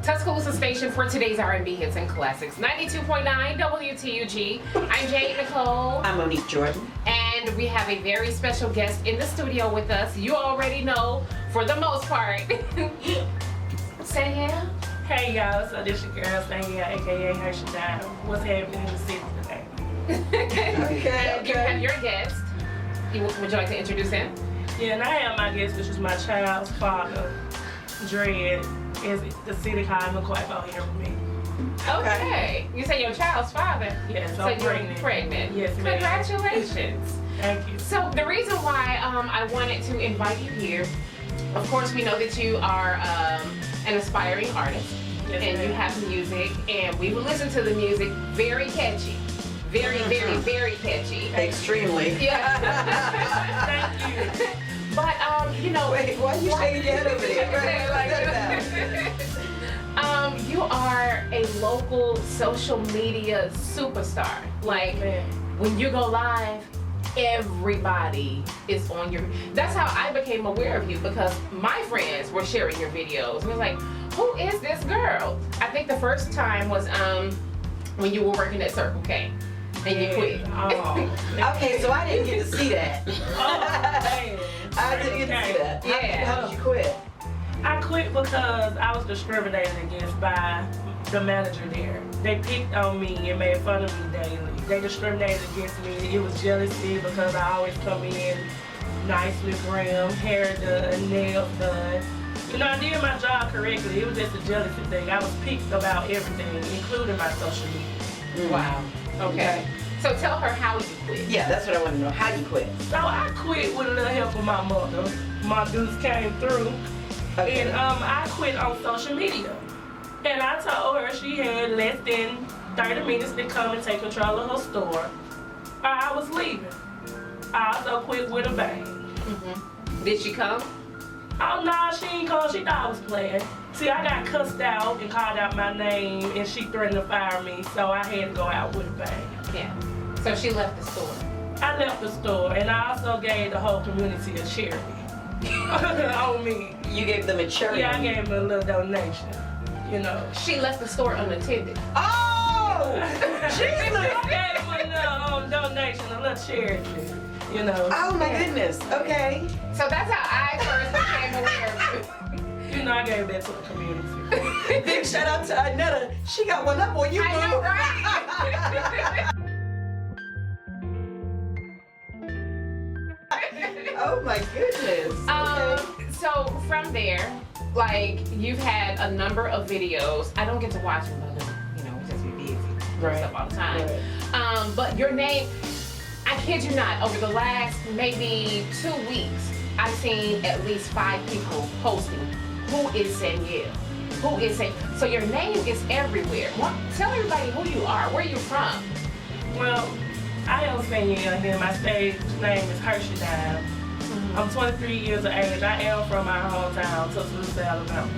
Tuscaloosa station for today's R&B hits and classics. 92.9 WTUG. I'm Jade Nicole. I'm Monique Jordan. And we have a very special guest in the studio with us. You already know, for the most part. Sanyell. Hey y'all, so this your girl Sanyell, aka Hershey. What's happening in the city today? Okay. You have your guest. Would you like to introduce him? Yeah, and I have my guest, which is my child's father, Dread, is the city high McCoy here with me. Okay. You say your child's father? Yes, so I'm you're pregnant. Pregnant. Yes, ma'am. Congratulations. Thank you. So the reason why I wanted to invite you here, of course we know that you are an aspiring artist. Yes, and ma'am. you have music, and we will listen to the music. Very catchy. Very, very catchy. Extremely. Yeah. Thank you. But you know, Wait, why you shaking your head over there? You are a local social media superstar. Like when you go live, everybody is on your. That's how I became aware of you, because my friends were sharing your videos. It was like, who is this girl? I think the first time was when you were working at Circle K. And you quit. Oh. Okay, so I didn't get to see that. Man. I didn't get to see that. Yeah. How did you quit? I quit because I was discriminated against by the manager there. They picked on me and made fun of me daily. They discriminated against me. It was jealousy because I always come in nicely groomed, hair done, nails done. You know, I did my job correctly. It was just a jealousy thing. I was picked about everything, including my social media. Wow. Okay. So tell her how you quit. Yeah, that's what I want to know. How you quit? So I quit with a little help of my mother. My dudes came through. Okay. And I quit on social media. And I told her she had less than 30 minutes to come and take control of her store, or I was leaving. I also quit with a bang. Did she come? Oh no, she ain't called. She thought I was playing. See, I got cussed out and called out my name, and she threatened to fire me, so I had to go out with a bang. Yeah. So she left the store. I left the store, and I also gave the whole community a charity. On me. You gave them a charity. Yeah, I gave them a little donation. You know. She left the store unattended. Oh! Jesus! I gave them a little donation, a little charity. You know. Oh my goodness. Okay. So that's how I first became aware of you. You know, I gave that to the community. Big shout out to Anetta. She got one up on you, I know, boo. right? Oh my goodness. Okay. So from there, like, you've had a number of videos. I don't get to watch them because, you know, we just be busy doing stuff all the time. Right. But your name, I kid you not, over the last maybe 2 weeks, I've seen at least 5 people posting, who is Sanyell? Who is Sanyell? So your name is everywhere. Tell everybody who you are, where you're from. Well, I am Sanyell here. My stage name is Hershey. I'm 23 years of age. I am from my hometown, Tuscaloosa, Alabama.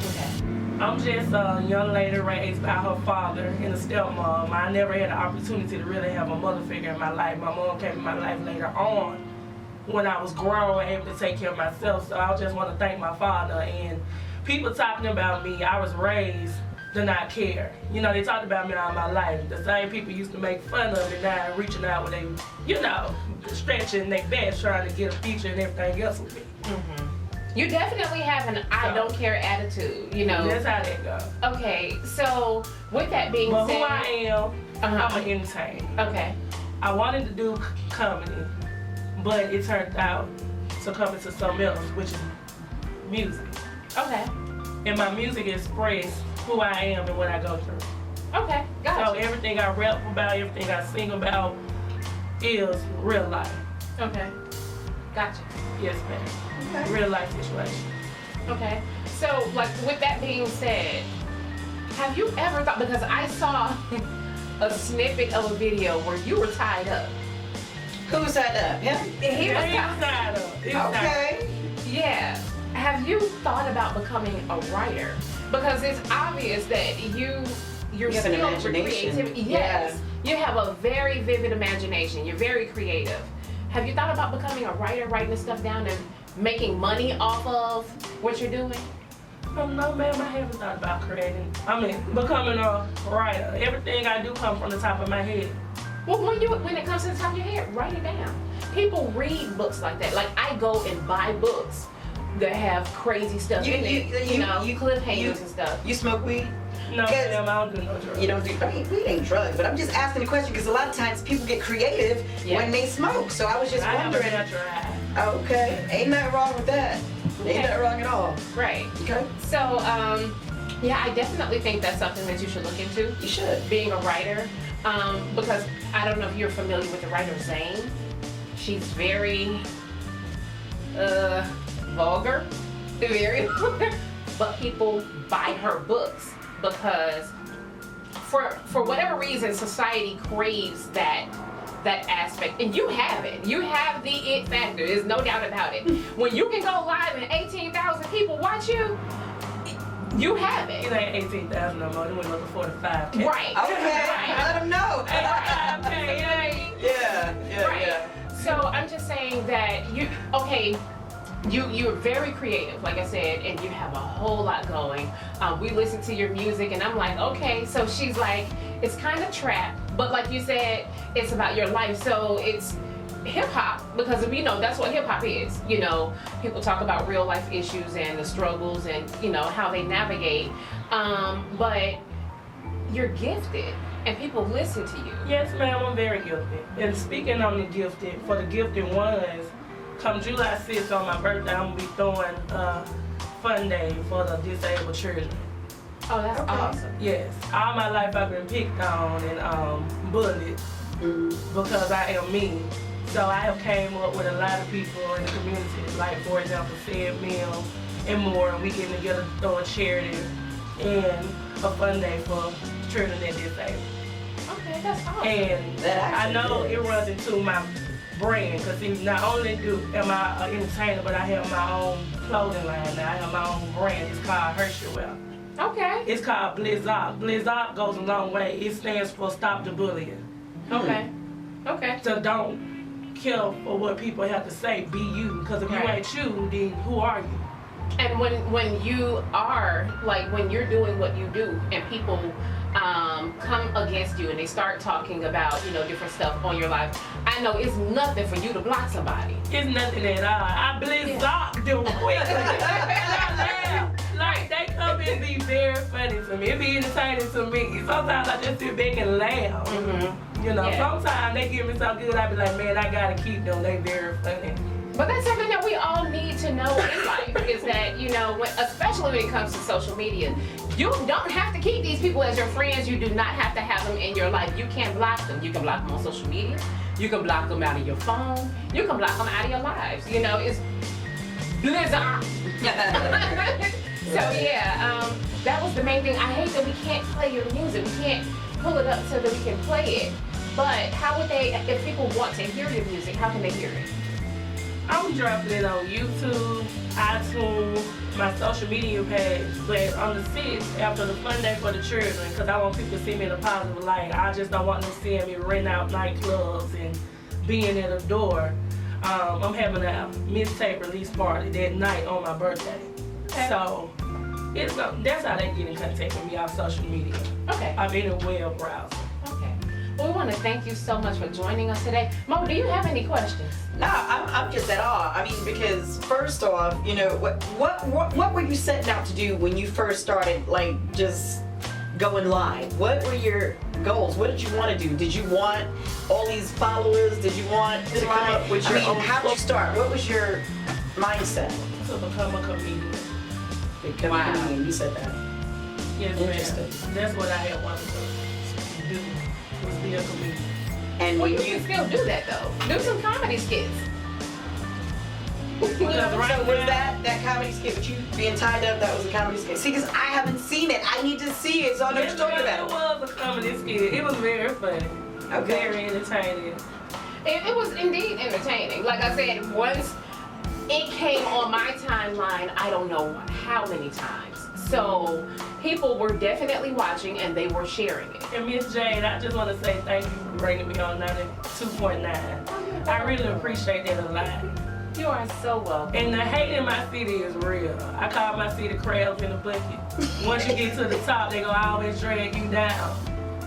Okay. I'm just a young lady raised by her father and a stepmom. I never had the opportunity to really have a mother figure in my life. My mom came in my life later on when I was grown and able to take care of myself. So I just want to thank my father. And people talking about me, I was raised to not care. You know, they talked about me all my life. The same people used to make fun of me now, reaching out when they, you know, stretching their backs, trying to get a feature and everything else with me. You definitely have an I don't care attitude, you know. That's how that goes. Okay, so with that being But said, who I am, I'm an entertainer. Okay. I wanted to do comedy, but it turned out to come into something else, which is music. Okay. And my music express who I am and what I go through. Okay. Gotcha. So everything I rap about, everything I sing about is real life. Okay. Gotcha. Yes, ma'am. Okay. Real life situation. Okay. So, like, with that being said, have you ever thought, because I saw a snippet of a video where you were tied up. Who's that up? Him? He was He tied was tied up. He was tied up. Okay. Yeah. Have you thought about becoming a writer? Because it's obvious that you're You have an skilled with imagination. creativity. Yes. You have a very vivid imagination. You're very creative. Have you thought about becoming a writer, writing this stuff down and making money off of what you're doing? No, ma'am, I haven't thought about becoming a writer. Everything I do comes from the top of my head. Well, when it comes to the top of your head, write it down. People read books like that. Like, I go and buy books that have crazy stuff in it. You know, cliffhangers and stuff. You smoke weed? No, ma'am, I don't do no drugs. You don't do, I mean, weed ain't drugs, but I'm just asking the question because a lot of times people get creative when they smoke. So I was just wondering. Okay, ain't nothing wrong with that. Ain't nothing wrong at all. Right. Okay. So, yeah, I definitely think that's something that you should look into. You should. Being a writer. Because I don't know if you're familiar with the writer Zane. She's very vulgar. Very vulgar. But people buy her books because for whatever reason society craves that aspect, and you have it. You have the it factor. There's no doubt about it. When you can go live and 18,000 people watch you, you have it. It ain't 18,000 no more. They went up to 45K. Right. Okay. Right. Let them know. Yeah. Right. So I'm just saying that you're very creative, like I said, and you have a whole lot going. We listen to your music, and I'm like, okay. So she's like, it's kind of trap, but like you said, it's about your life. So it's hip hop, because that's what hip hop is. You know, people talk about real life issues and the struggles and how they navigate. But you're gifted, and people listen to you. Yes, ma'am, I'm very gifted. And speaking on the gifted, for the gifted ones, come July 6th on my birthday, I'm gonna be throwing a fun day for the disabled children. Oh, that's awesome. Yes, all my life I've been picked on and bullied because I am me. So I have came up with a lot of people in the community, like for example, Fed Meal and more, and we getting together to throw a charity and a fun day for children that disabled. Okay, that's awesome. And I know it runs into my brand, because not only am I an entertainer, but I have my own clothing line now. I have my own brand. It's called Hersheywear. Okay. It's called Blizzard. Blizzard goes a long way. It stands for Stop the Bullying. Okay. Okay. So don't care for what people have to say. Be you. Because if you ain't you, then who are you? And when you are, like, when you're doing what you do and people come against you and they start talking about, different stuff on your life, I know it's nothing for you to block somebody. It's nothing at all. I Blizzard them quickly. Like, they come and be very funny to me. It be entertaining to me. Sometimes I just sit back and laugh. Sometimes they give me so good, I be like, man, I gotta keep them. They very funny. But that's something that we all need to know in life, is that, especially when it comes to social media, you don't have to keep these people as your friends. You do not have to have them in your life. You can't block them. You can block them on social media. You can block them out of your phone. You can block them out of your lives. It's Blizzard. So yeah, that was the main thing. I hate that we can't play your music. We can't pull it up so that we can play it. But how would they, if people want to hear your music, how can they hear it? I'm dropping it on YouTube, iTunes, my social media page, but on the 6th, after the fun day for the children, because I want people to see me in a positive light. I just don't want them seeing me renting out nightclubs and being at a door. I'm having a mixtape release party that night on my birthday. Okay. So that's how they get in contact with me on social media. Okay. I'm in a web browser. Okay. Well, we want to thank you so much for joining us today. Mo, do you have any questions? No, I'm just at awe. I mean, because first off, what were you setting out to do when you first started, like, just going live? What were your goals? What did you want to do? Did you want all these followers? Did you want to come up with your own? How did you start? What was your mindset? To become a comedian. Become a comedian. You said that. Yes, interesting. That's what I had wanted to do. Was be a comedian. And Well, when you can still do that though. Do some comedy skits. Was that comedy skit with you being tied up? That was a comedy skit. See, because I haven't seen it. I need to see it, so I know what you're talking about. It was a comedy skit. It was very funny. Okay. Very entertaining. It was indeed entertaining. Like I said, once it came on my timeline, I don't know how many times. So people were definitely watching and they were sharing it. And Miss Jane, I just want to say thank you for bringing me on 92.9. I really appreciate that a lot. You are so welcome. And the hate in my city is real. I call my city crabs in the bucket. Once you get to the top, they gonna always drag you down.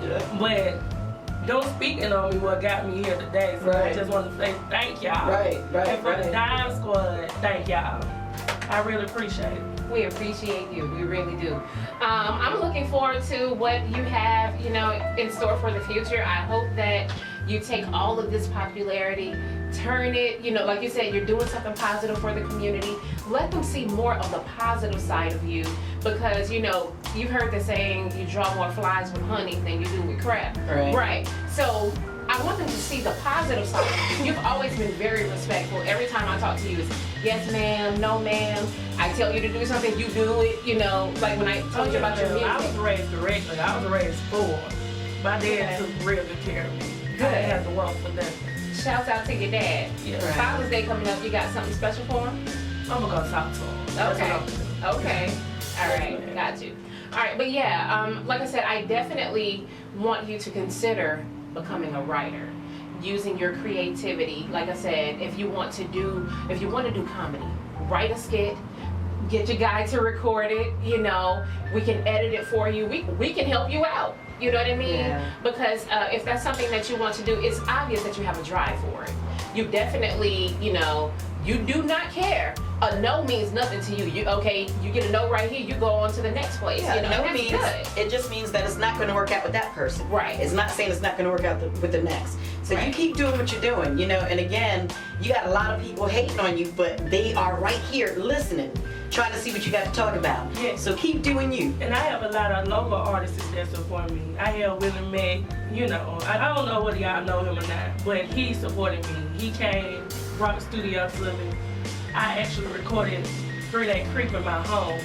Yeah. But don't speaking on me what got me here today. So I Right. just want to say thank y'all. Right, And for the Dime Squad, thank y'all. I really appreciate it. We appreciate you. We really do. I'm looking forward to what you have, you know, in store for the future. I hope that you take all of this popularity, turn it, you know, like you said, you're doing something positive for the community. Let them see more of the positive side of you because, you know, you've heard the saying, you draw more flies with honey than you do with crab. Right. So I want them to see the positive side. You've always been very respectful. Every time I talk to you, it's yes ma'am, no ma'am. I tell you to do something, you do it, you know, like when I told you about your music. I was raised correctly. I was raised poor. My dad took real good care of me. Good. I didn't have to work for nothing. Shouts out to your dad. Yeah. Right. Father's Day coming up, you got something special for him? I'm gonna go talk to him. That's Okay. what I'm gonna do. Okay. All Yes, right. ma'am. Got you. All right. But yeah, like I said, I definitely want you to consider becoming a writer, using your creativity. Like I said, if you want to do comedy, write a skit. Get your guy to record it. You know, we can edit it for you. We can help you out. You know what I mean? Yeah. Because if that's something that you want to do, it's obvious that you have a drive for it. You definitely, you know, you do not care. A no means nothing to you. You get a no right here, you go on to the next place. Yeah, you know, no and that's means good. it just means that it's not going to work out with that person. Right. It's not saying it's not going to work out with the next. So Right. you keep doing what you're doing, you know. And again, you got a lot of people hating on you, but they are right here listening, trying to see what you got to talk about. Yeah. So keep doing you. And I have a lot of local artists that support me. I have Willie Mack, you know, I don't know whether y'all know him or not, but he supported me. He came, brought the studio to me. I actually recorded 3 Day Creep in my home,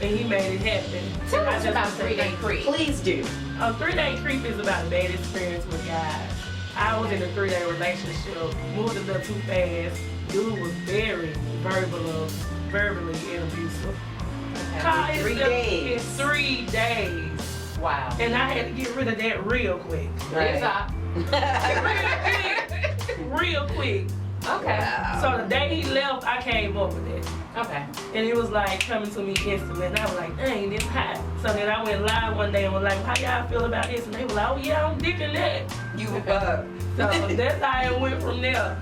and he made it happen. Tell And I us just about want to 3 say Day thank you. Creep. Please do. 3 Day Creep is about a bad experience with guys. I was in a 3-day relationship, moved a little too fast. Dude was very verbally and abusive. Car is 3 just- days. It's 3 days. Wow. And I had to get rid of that real quick. It's up. Real quick. Okay. So the day he left, I came up with it. Okay. And it was like coming to me instantly. And I was like, dang, this hot. So then I went live one day and was like, how y'all feel about this? And they were like, oh yeah, I'm digging that. You So that's how it went from there.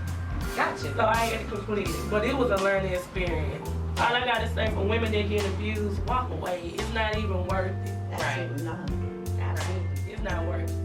Gotcha. So I had to complete it. But it was a learning experience. All I gotta say for women that get abused, walk away. It's not even worth it. Absolutely not. Absolutely. It's not worth it.